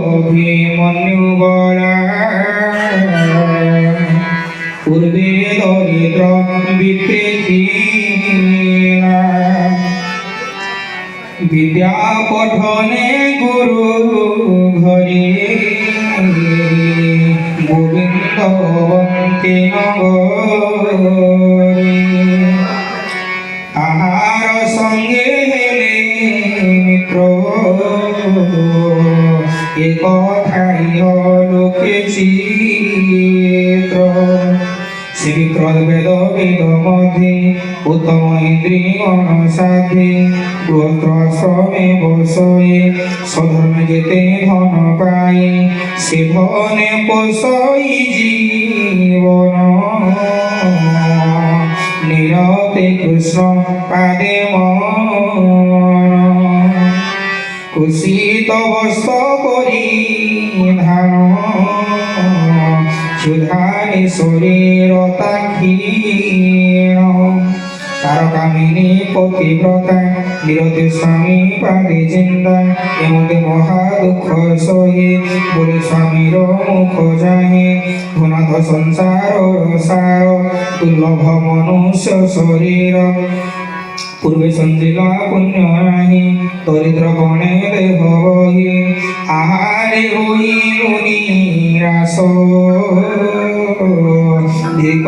অভিমন্যু বরা পূর্বে দরিদ্র বিকৃতি বিদ্যা পঠনে গুরু ঘরে গোবিন্দ বন্তে নগরে আহার সঙ্গে হেলে মিত্র এ কথাই লোকে চিত্র সে বিক্রদ বেদ বেদ মধ্যে উত্তম ইন্দ্রিয়ণ সাধে গৃহশ্রমে বসয়ে স্বধর্মে যেতে ধন পায়ে সে ধনে পোষই জীবন নীরতে কৃষ্ণ পাদে মন কুশিত বস্ত্র পরিধান সুধানি শরীর তাক্ষীণ তারকামিনী পতিব্রতা বিরতি স্বামী পাদে চিন্তা এমতে মহা দুঃখ সহে বলে স্বামীর মুখ যাহে ধনাথ সংসার সার দুর্লভ মনুষ্য শরীর পূর্বে সঞ্চিলা পুণ্য নাহি দরিদ্র গণে দেহ বহি আহারে হইল নিরাশ ধিক